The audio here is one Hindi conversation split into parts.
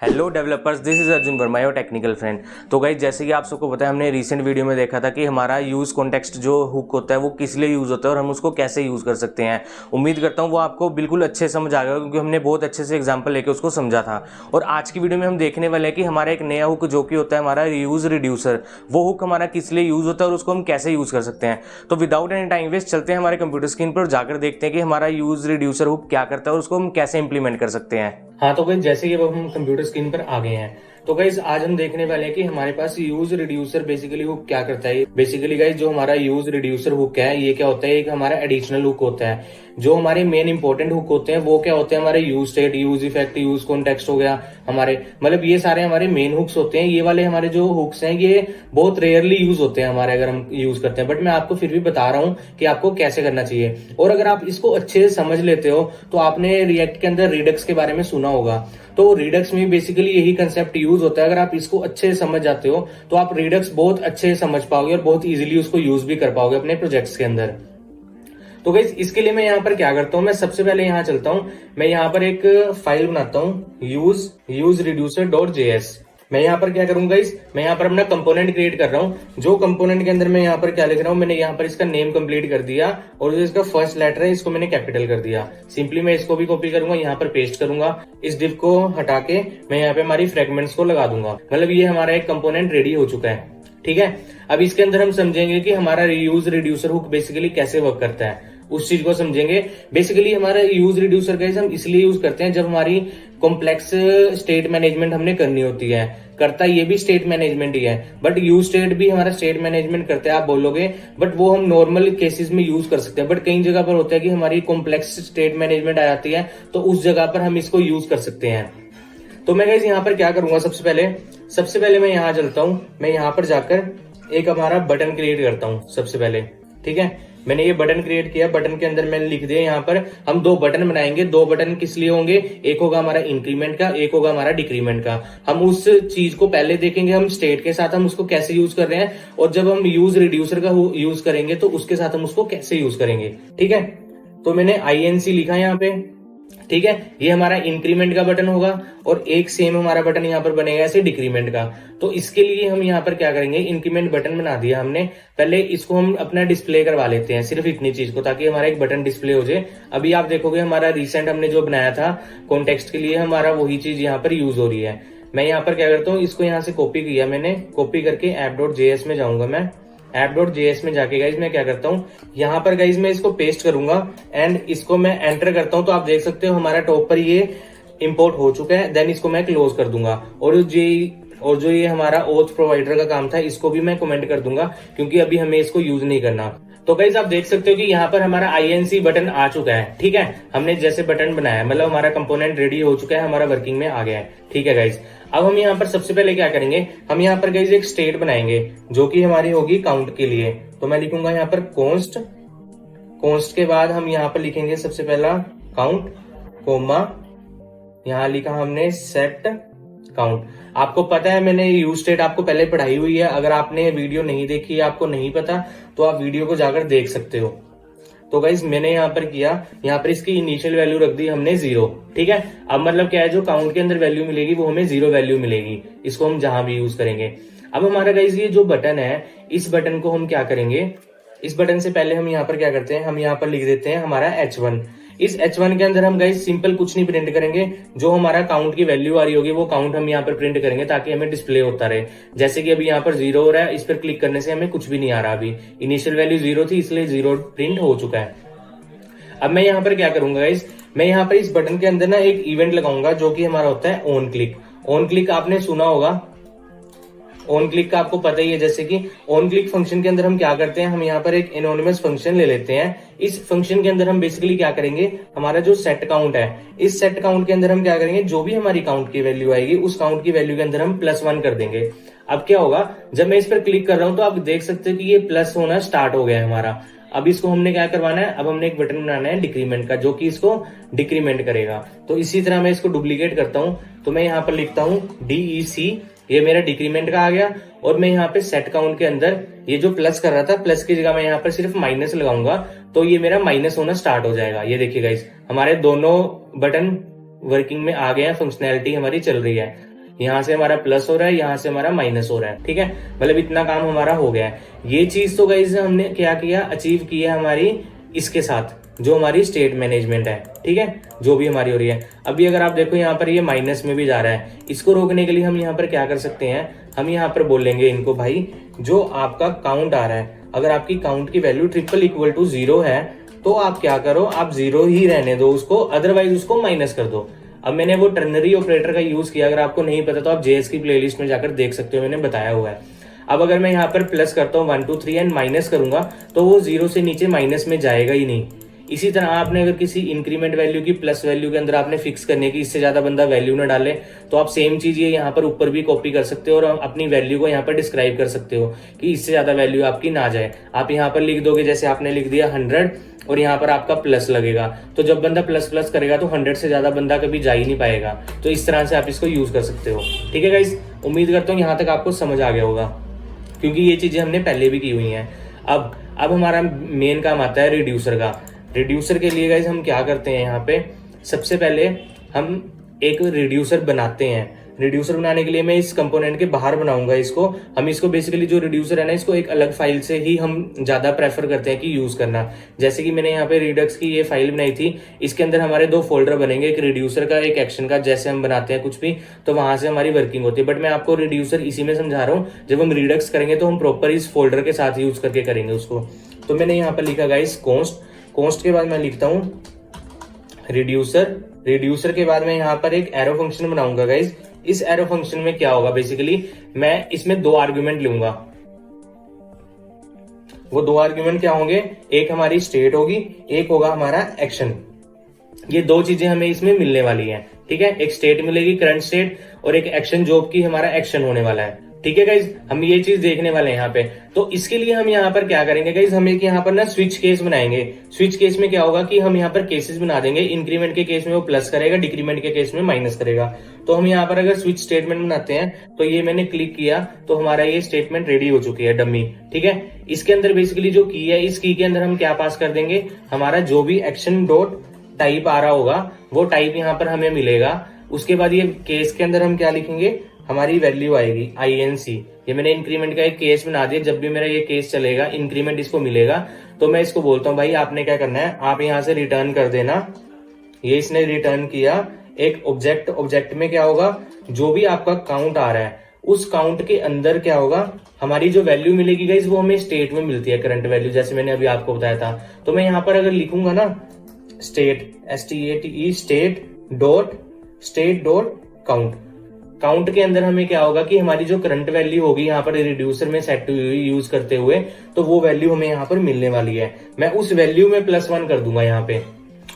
Hello developers, this is Arjun Verma your technical friend. तो गाइज, जैसे कि आप सबको पता है, हमने रिसेंट वीडियो में देखा था कि हमारा यूज़ कॉन्टेक्स्ट जो हुक होता है वो किस लिए यूज़ होता है और हम उसको कैसे यूज़ कर सकते हैं। उम्मीद करता हूँ वो आपको बिल्कुल अच्छे समझ आ गया, क्योंकि हमने बहुत अच्छे से एग्जाम्पल लेके उसको समझा था। और आज की वीडियो में हम देखने वाले हैं कि हमारा एक नया हुक जो कि होता है हमारा यूज़ रिड्यूसर, वो हुक हमारा किस लिए यूज़ होता है और उसको हम कैसे यूज़ कर सकते हैं। तो विदाउट एनी टाइम वेस्ट चलते हैं हमारे कंप्यूटर स्क्रीन पर और जाकर देखते हैं कि हमारा यूज़ रिड्यूसर हुक क्या करता है और उसको हम कैसे इंप्लीमेंट कर सकते हैं। हाँ तो गाइज जैसे कि अब हम कंप्यूटर स्क्रीन पर आ गए हैं, तो गाइज आज हम देखने वाले हैं कि हमारे पास यूज रिड्यूसर बेसिकली हुक क्या करता है। बेसिकली गाइज जो हमारा यूज रिड्यूसर हुक है ये क्या होता है, एक हमारा एडिशनल हुक होता है। जो हमारे मेन इंपॉर्टेंट हुक होते हैं वो क्या होते हैं, हमारे use state, use effect, use context हो गया हमारे, मतलब ये सारे हमारे मेन हुक्स होते हैं। ये वाले हमारे जो हुक्स हैं ये बहुत रेयरली यूज होते हैं हमारे, अगर हम यूज करते हैं, बट मैं आपको फिर भी बता रहा हूँ कि आपको कैसे करना चाहिए। और अगर आप इसको अच्छे से समझ लेते हो तो आपने रिएक्ट के अंदर रिडक्स के बारे में सुना होगा। तो रिडक्स में बेसिकली यही कंसेप्ट यूज होता है। अगर आप इसको अच्छे से समझ जाते हो तो आप रिडक्स बहुत अच्छे से समझ पाओगे और बहुत इजीली उसको यूज भी कर पाओगे अपने प्रोजेक्ट्स के अंदर। तो गाइस इसके लिए मैं यहाँ पर क्या करता हूँ, मैं सबसे पहले यहाँ चलता हूँ, मैं यहाँ पर एक फाइल बनाता हूँ यूज रिड्यूसर डॉट जेएस। मैं यहाँ पर क्या करूंगा इस, मैं यहाँ पर अपना कंपोनेंट क्रिएट कर रहा हूँ। जो कंपोनेंट के अंदर मैं यहाँ पर क्या लिख रहा हूँ, मैंने यहाँ पर इसका नेम कंप्लीट कर दिया और जो इसका फर्स्ट लेटर है इसको मैंने कैपिटल कर दिया। सिंपली मैं इसको भी कॉपी करूंगा, यहाँ पर पेस्ट करूंगा। इस डिव को हटा के मैं यहाँ पे हमारी फ्रेगमेंट्स को लगा दूंगा। मतलब ये हमारा एक कंपोनेंट रेडी हो चुका है। ठीक है, अब इसके अंदर हम समझेंगे कि हमारा यूज रिड्यूसर हुक बेसिकली कैसे वर्क करता है, उस चीज को समझेंगे। बेसिकली हमारा यूज रिड्यूसर का हम इसलिए यूज करते हैं जब हमारी कॉम्प्लेक्स स्टेट मैनेजमेंट हमने करनी होती है। करता ये भी स्टेट मैनेजमेंट ही है, बट यूज स्टेट भी हमारा स्टेट मैनेजमेंट करता है आप बोलोगे, बट वो हम नॉर्मल केसेस में यूज कर सकते हैं। बट कई जगह पर होता है कि हमारी कॉम्प्लेक्स स्टेट मैनेजमेंट आ जाती है, तो उस जगह पर हम इसको यूज कर सकते हैं। तो मैं गाइस यहाँ पर क्या करूंगा, सबसे पहले मैं यहाँ चलता हूँ, मैं यहाँ पर जाकर एक हमारा बटन क्रिएट करता हूँ सबसे पहले। ठीक है, मैंने ये बटन क्रिएट किया। बटन के अंदर मैंने लिख दिया यहाँ पर हम दो बटन बनाएंगे। दो बटन किस लिए होंगे, एक होगा हमारा इंक्रीमेंट का, एक होगा हमारा डिक्रीमेंट का। हम उस चीज को पहले देखेंगे, हम स्टेट के साथ हम उसको कैसे यूज कर रहे हैं, और जब हम यूज रिड्यूसर का यूज करेंगे तो उसके साथ हम उसको कैसे यूज करेंगे। ठीक है, तो मैंने INC लिखा यहाँ पे। ठीक है, ये हमारा इंक्रीमेंट का बटन होगा और एक सेम हमारा बटन यहाँ पर बनेगा ऐसे डिक्रीमेंट का। तो इसके लिए हम यहाँ पर क्या करेंगे, इंक्रीमेंट बटन बना दिया हमने। पहले इसको हम अपना डिस्प्ले करवा लेते हैं, सिर्फ इतनी चीज को, ताकि हमारा एक बटन डिस्प्ले हो जाए। अभी आप देखोगे हमारा रिसेंट हमने जो बनाया था कॉन्टेक्स्ट के लिए, हमारा वही चीज यहाँ पर यूज हो रही है। मैं यहाँ पर क्या करता हूँ, इसको यहाँ से कॉपी किया मैंने, कॉपी करके app.js में जाऊंगा। मैं app.js में जाके गाइज मैं क्या करता हूँ, यहाँ पर गाइज मैं इसको पेस्ट करूंगा एंड इसको मैं एंटर करता हूँ। तो आप देख सकते हो हमारा टॉप पर ये इंपोर्ट हो चुका है। देन इसको मैं क्लोज कर दूंगा और जो ये हमारा ओथ प्रोवाइडर का काम था इसको भी मैं कमेंट कर दूंगा, क्योंकि अभी हमें इसको यूज नहीं करना। तो गाइज आप देख सकते हो कि यहाँ पर हमारा INC बटन आ चुका है। ठीक है, हमने जैसे बटन बनाया, मतलब हमारा कंपोनेंट रेडी हो चुका है, हमारा वर्किंग में आ गया है। ठीक है गाइज, अब हम यहाँ पर सबसे पहले क्या करेंगे, हम यहाँ पर गाइज एक स्टेट बनाएंगे जो कि हमारी होगी काउंट के लिए। तो मैं लिखूंगा यहाँ पर कॉन्स्ट के बाद हम यहाँ पर लिखेंगे सबसे पहला काउंट, कोमा, यहाँ लिखा हमने सेट काउंट। आपको पता है मैंने यूज स्टेट आपको पहले पढ़ाई हुई है। अगर आपने वीडियो नहीं देखी, आपको नहीं पता, तो आप वीडियो को जाकर देख सकते हो। तो गाइज मैंने यहाँ पर किया, यहाँ पर इसकी इनिशियल वैल्यू रख दी हमने 0। ठीक है, अब मतलब क्या है, जो काउंट के अंदर वैल्यू मिलेगी वो हमें 0 वैल्यू मिलेगी। इसको हम जहां भी यूज करेंगे। अब हमारा गाइज ये जो बटन है, इस बटन को हम क्या करेंगे, इस बटन से पहले हम यहाँ पर क्या करते हैं, हम यहाँ पर लिख देते हैं हमारा H1। इस H1 के अंदर हम गाइस सिंपल कुछ नहीं प्रिंट करेंगे, जो हमारा काउंट की वैल्यू आ रही होगी वो काउंट हम यहाँ पर प्रिंट करेंगे, ताकि हमें डिस्प्ले होता रहे। जैसे कि अभी यहाँ पर 0 हो रहा है, इस पर क्लिक करने से हमें कुछ भी नहीं आ रहा। अभी इनिशियल वैल्यू 0 थी, इसलिए 0 प्रिंट हो चुका है। अब मैं यहाँ पर क्या करूंगा गाइस, मैं यहाँ पर इस बटन के अंदर ना एक इवेंट लगाऊंगा जो कि हमारा होता है ऑन क्लिक। ऑन क्लिक आपने सुना होगा, ऑन क्लिक का आपको पता ही है। जैसे कि ऑन क्लिक फंक्शन के अंदर हम क्या करते हैं, हम यहाँ पर एक एनोनिमस फंक्शन ले लेते हैं। इस फंक्शन के अंदर हम बेसिकली क्या करेंगे, हमारा जो सेट काउंट है, इस सेट काउंट के अंदर हम क्या करेंगे, जो भी हमारी काउंट की वैल्यू आएगी उस काउंट की वैल्यू के अंदर हम +1 कर देंगे। अब क्या होगा, जब मैं इस पर क्लिक कर रहा हूं तो आप देख सकते हो कि ये प्लस होना स्टार्ट हो गया है हमारा। अब इसको हमने क्या करवाना है, अब हमने एक बटन बनाना है डिक्रीमेंट का, जो कि इसको डिक्रीमेंट करेगा। तो इसी तरह मैं इसको डुप्लीकेट करता हूं, तो मैं यहाँ पर लिखता हूँ DEC, ये मेरा डिक्रीमेंट का आ गया। और मैं यहाँ पे सेट काउंट के अंदर ये जो प्लस कर रहा था, प्लस की जगह मैं यहाँ पर सिर्फ माइनस लगाऊंगा, तो ये मेरा माइनस होना स्टार्ट हो जाएगा। ये देखिए गाइस, हमारे दोनों बटन वर्किंग में आ गए हैं, फंक्शनैलिटी हमारी चल रही है। यहाँ से हमारा प्लस हो रहा है, यहाँ से हमारा माइनस हो रहा है। ठीक है, मतलब इतना काम हमारा हो गया है। ये चीज तो गाइस हमने क्या किया, अचीव किया हमारी इसके साथ, जो हमारी स्टेट मैनेजमेंट है। ठीक है, जो भी हमारी हो रही है। अभी अगर आप देखो यहाँ पर ये माइनस में भी जा रहा है, इसको रोकने के लिए हम यहाँ पर क्या कर सकते हैं, हम यहाँ पर बोलेंगे इनको भाई जो आपका काउंट आ रहा है, अगर आपकी काउंट की वैल्यू ट्रिपल इक्वल टू 0 है तो आप क्या करो, आप 0 ही रहने दो उसको, अदरवाइज उसको माइनस कर दो। अब मैंने वो टर्नरी ऑपरेटर का यूज किया, अगर आपको नहीं पता तो आप जेएस की प्लेलिस्ट में जाकर देख सकते हो, मैंने बताया हुआ है। अब अगर मैं यहाँ पर प्लस करता हूँ 1 2 3 एंड माइनस करूंगा तो वो 0 से नीचे माइनस में जाएगा ही नहीं। इसी तरह आपने अगर किसी इंक्रीमेंट वैल्यू की प्लस वैल्यू के अंदर आपने फिक्स करने की, इससे ज्यादा बंदा वैल्यू ना डाले, तो आप सेम चीज ये यहाँ पर ऊपर भी कॉपी कर सकते हो और अपनी वैल्यू को यहाँ पर डिस्क्राइब कर सकते हो कि इससे ज्यादा वैल्यू आपकी ना जाए। आप यहाँ पर लिख दोगे, जैसे आपने लिख दिया 100 और यहाँ पर आपका प्लस लगेगा, तो जब बंदा प्लस प्लस करेगा तो 100 से ज्यादा बंदा कभी जा ही नहीं पाएगा। तो इस तरह से आप इसको यूज कर सकते हो। ठीक है गाइस, उम्मीद करता हूँ यहाँ तक आपको समझ आ गया होगा, क्योंकि ये चीजें हमने पहले भी की हुई हैं। अब हमारा मेन काम आता है रिड्यूसर का। रिड्यूसर के लिए गाइस हम क्या करते हैं, यहाँ पे सबसे पहले हम एक रिड्यूसर बनाते हैं। रिड्यूसर बनाने के लिए मैं इस कंपोनेंट के बाहर बनाऊंगा इसको। हम इसको बेसिकली जो रिड्यूसर है ना, इसको एक अलग फाइल से ही हम ज्यादा प्रेफर करते हैं कि यूज करना। जैसे कि मैंने यहाँ पे रिडक्स की ये फाइल बनाई थी, इसके अंदर हमारे 2 फोल्डर बनेंगे, एक रिड्यूसर का एक एक्शन का। जैसे हम बनाते हैं कुछ भी तो वहां से हमारी वर्किंग होती है, बट मैं आपको रिड्यूसर इसी में समझा रहा हूँ। जब हम रिडक्स करेंगे तो हम प्रॉपर इस फोल्डर के साथ यूज करके करेंगे उसको। तो मैंने यहाँ पर लिखा गाइस कॉन्स्ट के बाद मैं लिखता हूँ रिड्यूसर के बाद मैं यहाँ पर एक एरो फंक्शन बनाऊंगा गाइस। इस एरो फंक्शन में क्या होगा, बेसिकली मैं इसमें 2 आर्ग्यूमेंट लूंगा। वो 2 आर्ग्यूमेंट क्या होंगे, एक हमारी स्टेट होगी, एक होगा हमारा एक्शन। ये 2 चीजें हमें इसमें मिलने वाली हैं। ठीक है, एक स्टेट मिलेगी करंट स्टेट, और एक एक्शन जो कि हमारा एक्शन होने वाला है। ठीक है गाइज, हम ये चीज देखने वाले हैं यहाँ पे। तो इसके लिए हम यहाँ पर क्या करेंगे गाइज, हम एक यहाँ पर ना स्विच केस बनाएंगे। स्विच केस में क्या होगा कि हम यहाँ पर केसेस बना देंगे। इंक्रीमेंट के केस में वो प्लस करेगा, डिक्रीमेंट के केस में माइनस करेगा। तो हम यहाँ पर अगर स्विच स्टेटमेंट बनाते हैं तो ये मैंने क्लिक किया तो हमारा ये स्टेटमेंट रेडी हो चुकी है, डमी। ठीक है, इसके अंदर बेसिकली जो की है, इस की के अंदर हम क्या पास कर देंगे, हमारा जो भी एक्शन डॉट टाइप आ रहा होगा वो टाइप यहाँ पर हमें मिलेगा। उसके बाद ये केस के अंदर हम क्या लिखेंगे, हमारी वैल्यू आएगी INC। ये मैंने इंक्रीमेंट का एक केस बना दिया, जब भी मेरा ये केस चलेगा इंक्रीमेंट इसको मिलेगा तो मैं इसको बोलता हूँ भाई आपने क्या करना है, आप यहाँ से रिटर्न कर देना। ये इसने रिटर्न किया एक ऑब्जेक्ट में क्या होगा, जो भी आपका काउंट आ रहा है उस काउंट के अंदर क्या होगा, हमारी जो वैल्यू मिलेगी गाइस वो हमें स्टेट में मिलती है, करंट वैल्यू, जैसे मैंने अभी आपको बताया था। तो मैं यहाँ पर अगर लिखूंगा ना state STATE state dot count के अंदर हमें क्या होगा कि हमारी जो करंट वैल्यू होगी यहाँ पर रिड्यूसर में सेट यूज करते हुए, तो वो वैल्यू हमें यहाँ पर मिलने वाली है। मैं उस वैल्यू में +1 कर दूंगा यहाँ पे,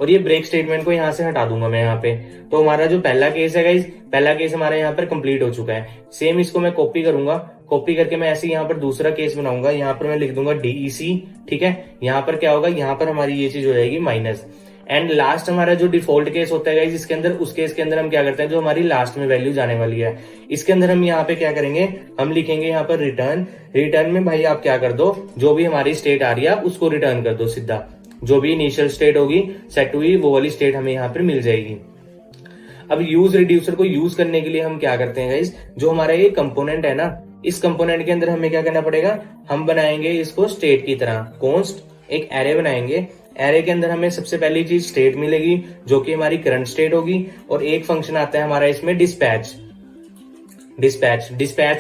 और ये ब्रेक स्टेटमेंट को यहाँ से हटा दूंगा मैं यहाँ पे। तो हमारा जो पहला केस है गाइस, पहला केस हमारा यहाँ पर कंप्लीट हो चुका है। सेम इसको मैं कॉपी करूंगा, कॉपी करके मैं ऐसे यहाँ पर दूसरा केस बनाऊंगा। यहाँ पर मैं लिख दूंगा DEC। ठीक है, यहाँ पर क्या होगा, यहाँ पर हमारी ये चीज हो जाएगी माइनस। एंड लास्ट हमारा जो डिफॉल्ट केस होता है गाइस, इसके अंदर उस केस के अंदर हम क्या करते हैं, जो हमारी लास्ट में वैल्यू जाने वाली है, इसके अंदर हम यहाँ पे क्या करेंगे, हम लिखेंगे यहाँ पर रिटर्न में भाई आप क्या कर दो, जो भी हमारी स्टेट आ रही है उसको रिटर्न कर दो सीधा। जो भी इनिशियल स्टेट होगी सेट हुई वो वाली स्टेट हमें यहाँ पर मिल जाएगी। अब यूज रिड्यूसर को यूज करने के लिए हम क्या करते हैं गाइस, जो हमारा ये कंपोनेंट है ना, इस कंपोनेंट के अंदर हमें क्या करना पड़ेगा, हम बनाएंगे इसको स्टेट की तरह। कॉन्स्ट एक एरे बनाएंगे, एरे के अंदर हमें सबसे पहली चीज स्टेट मिलेगी जो कि हमारी करंट स्टेट होगी, और एक फंक्शन आता है हमारा इसमें डिस्पैच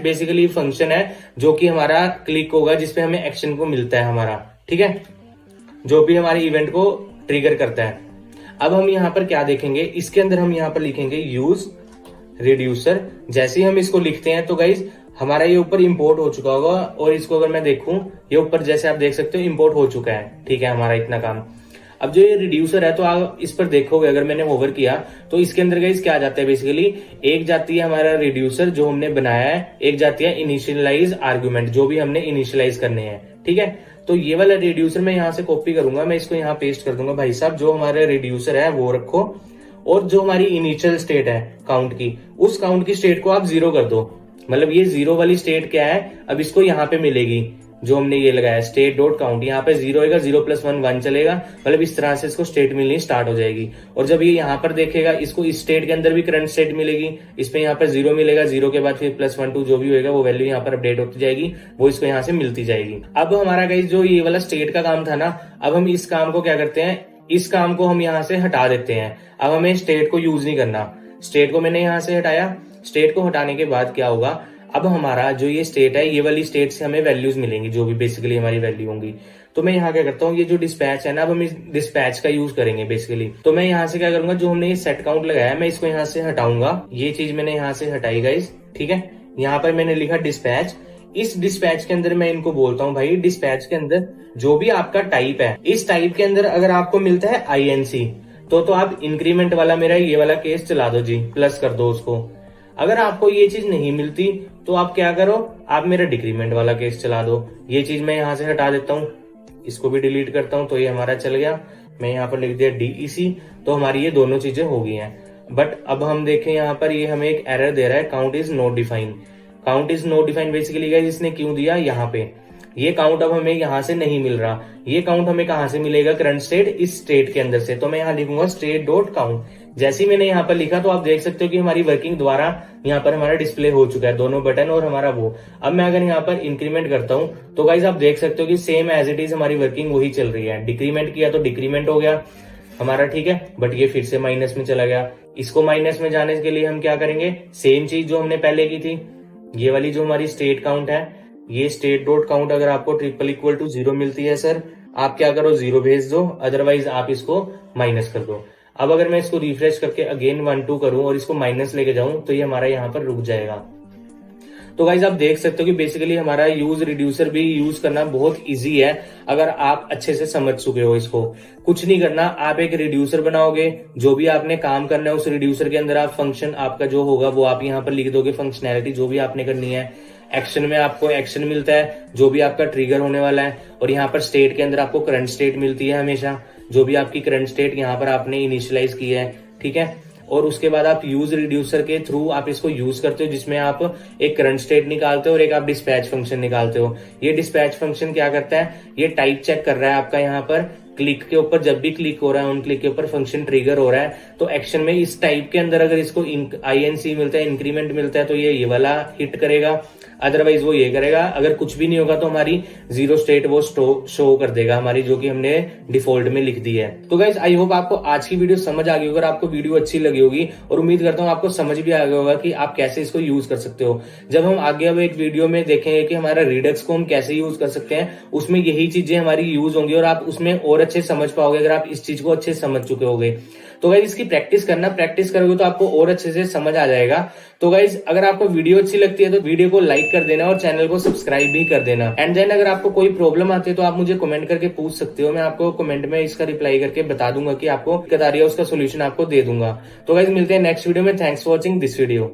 बेसिकली फंक्शन है जो कि हमारा क्लिक होगा जिसपे हमें एक्शन को मिलता है हमारा। ठीक है, जो भी हमारे इवेंट को ट्रिगर करता है। अब हम यहाँ पर क्या देखेंगे, इसके अंदर हम यहाँ पर लिखेंगे यूज रिड्यूसर। जैसे ही हम इसको लिखते हैं तो गाइज हमारा ये ऊपर इंपोर्ट हो चुका होगा, और इसको अगर मैं देखूं ये ऊपर जैसे आप देख सकते हो इंपोर्ट हो चुका है। ठीक है, हमारा इतना काम। अब जो ये रिड्यूसर है तो आप इस पर देखोगे, अगर मैंने होवर किया तो इसके अंदर गाइस क्या जाता है, बेसिकली एक जाती है हमारा रिड्यूसर जो हमने बनाया है, एक जाती है इनिशियलाइज आर्गुमेंट जो भी हमने इनिशियलाइज करने हैं। ठीक है, तो ये वाला रिड्यूसर मैं यहाँ से कॉपी करूंगा, मैं इसको यहाँ पेस्ट कर दूंगा। भाई साहब जो हमारा रिड्यूसर है वो रखो, और जो हमारी इनिशियल स्टेट है काउंट की, उस काउंट की स्टेट को आप 0 कर दो। मतलब ये 0 वाली स्टेट क्या है, अब इसको यहाँ पे मिलेगी जो हमने ये लगाया स्टेट डॉट काउंट, यहाँ पे 0 होगा, 0+1 चलेगा, मतलब इस तरह से इसको स्टेट मिलनी स्टार्ट हो जाएगी। और जब ये यहाँ पर देखेगा, इसको इस स्टेट के अंदर भी करंट स्टेट मिलेगी, इसमें यहाँ पर 0 मिलेगा, 0 के बाद फिर +1 2 जो भी होगा वो वैल्यू यहाँ पर अपडेट होती जाएगी, वो इसको यहाँ से मिलती जाएगी। अब हमारा गाइस जो ये वाला स्टेट का काम था ना, अब हम इस काम को क्या करते हैं, इस काम को हम यहाँ से हटा देते हैं। अब हमें स्टेट को यूज नहीं करना, स्टेट को मैंने यहाँ से हटाया। स्टेट को हटाने के बाद क्या होगा, अब हमारा जो ये स्टेट है, ये वाली स्टेट से हमें वैल्यूज मिलेंगी, जो भी बेसिकली हमारी वैल्यू होंगी। तो मैं यहाँ क्या करता हूँ, ये जो डिस्पैच है ना, अब हम इस डिस्पैच का यूज करेंगे बेसिकली। तो मैं यहाँ से क्या करूंगा, जो हमने ये सेट काउंट लगाया मैं इसको यहाँ से हटाऊंगा। ये चीज मैंने यहाँ से हटाई गाइस, ठीक है। यहाँ पर मैंने लिखा डिस्पैच। इस डिस्पैच के अंदर मैं इनको बोलता हूँ भाई, डिस्पैच के अंदर जो भी आपका टाइप है, इस टाइप के अंदर अगर आपको मिलता है INC तो आप इंक्रीमेंट वाला मेरा ये वाला केस चला दो जी, प्लस कर दो उसको। अगर आपको ये चीज नहीं मिलती तो आप क्या करो, आप मेरा डिक्रीमेंट वाला केस चला दो। ये चीज मैं यहाँ से हटा देता हूँ, इसको भी डिलीट करता हूँ, तो ये हमारा चल गया। मैं यहाँ पर लिख दिया DEC, तो हमारी ये दोनों चीजें हो गई हैं। बट अब हम देखें यहाँ पर ये हमें एक एरर दे रहा है, count is not define. Count is not define basically guys इसने क्यों दिया, यहाँ पे ये काउंट अब हमें यहाँ से नहीं मिल रहा। ये काउंट हमें कहाँ से मिलेगा, करंट स्टेट, इस स्टेट के अंदर से। तो मैं यहाँ लिखूंगा स्टेट डॉट काउंट। जैसे ही मैंने यहाँ पर लिखा तो आप देख सकते हो कि हमारी वर्किंग द्वारा यहाँ पर हमारा डिस्प्ले हो चुका है, दोनों बटन और हमारा वो। अब मैं अगर यहाँ पर इंक्रीमेंट करता हूँ तो गाइज आप देख सकते हो कि सेम एज इट इज हमारी वर्किंग वही चल रही है। डिक्रीमेंट किया तो डिक्रीमेंट हो गया हमारा, ठीक है, बट ये फिर से माइनस में चला गया। इसको माइनस में जाने के लिए हम क्या करेंगे, सेम चीज जो हमने पहले की थी, ये वाली जो हमारी स्टेट काउंट है, ये स्टेट डॉट काउंट अगर आपको =0 मिलती है सर, आप क्या करो 0 भेज दो, अदरवाइज आप इसको माइनस कर दो। अब अगर मैं इसको रिफ्रेश करके अगेन 1 2 करूं और इसको माइनस लेके जाऊं तो ये हमारा यहाँ पर रुक जाएगा। तो गाइज आप देख सकते हो कि बेसिकली हमारा यूज रिड्यूसर भी यूज करना बहुत इजी है, अगर आप अच्छे से समझ चुके हो इसको। कुछ नहीं करना, आप एक रिड्यूसर बनाओगे, जो भी आपने काम करना है उस रिड्यूसर के अंदर आप फंक्शन आपका जो होगा वो आप यहाँ पर लिख दोगे, फंक्शनैलिटी जो भी आपने करनी है। एक्शन में आपको एक्शन मिलता है, जो भी आपका ट्रिगर होने वाला है, और यहाँ पर स्टेट के अंदर आपको करंट स्टेट मिलती है हमेशा, जो भी आपकी करंट स्टेट यहाँ पर आपने इनिशियलाइज की है, ठीक है। और उसके बाद आप यूज रिड्यूसर के थ्रू आप इसको यूज करते हो, जिसमें आप एक करंट स्टेट निकालते हो और एक आप डिस्पैच फंक्शन निकालते हो। ये डिस्पैच फंक्शन क्या करता है, ये टाइप चेक कर रहा है आपका यहाँ पर क्लिक के ऊपर, जब भी क्लिक हो रहा है ऑन क्लिक के ऊपर फंक्शन ट्रिगर हो रहा है, तो एक्शन में इस टाइप के अंदर अगर इसको INC मिलता है, इंक्रीमेंट मिलता है, तो ये वाला हिट करेगा, अदरवाइज वो ये करेगा। अगर कुछ भी नहीं होगा तो हमारी 0 स्टेट वो शो कर देगा हमारी, जो कि हमने डिफॉल्ट में लिख दी है। तो गाइज आई होप आपको आज की वीडियो समझ आ गई होगी, अगर आपको वीडियो अच्छी लगी होगी, और उम्मीद करता हूँ आपको समझ भी आ गया होगा कि आप कैसे इसको यूज कर सकते हो। जब हम आगे अब एक वीडियो में देखेंगे कि हमारा रिडक्स को हम कैसे यूज कर सकते हैं, उसमें यही चीजें हमारी यूज होंगी और आप उसमें और अच्छे समझ पाओगे अगर आप इस चीज को अच्छे समझ चुके होगे। तो गाइज इसकी प्रैक्टिस करना, प्रैक्टिस करोगे तो आपको और अच्छे से समझ आ जाएगा। तो गाइज अगर आपको वीडियो अच्छी लगती है तो वीडियो को लाइक कर देना और चैनल को सब्सक्राइब भी कर देना। एंड देन अगर आपको कोई प्रॉब्लम आती है तो आप मुझे कमेंट करके पूछ सकते हो, मैं आपको कमेंट में इसका रिप्लाई करके बता दूंगा कि आपको दिक्कत आ रही है, उसका सोल्यूशन आपको दे दूंगा। तो गाइज मिलते हैं नेक्स्ट वीडियो में। Thanks for watching this video.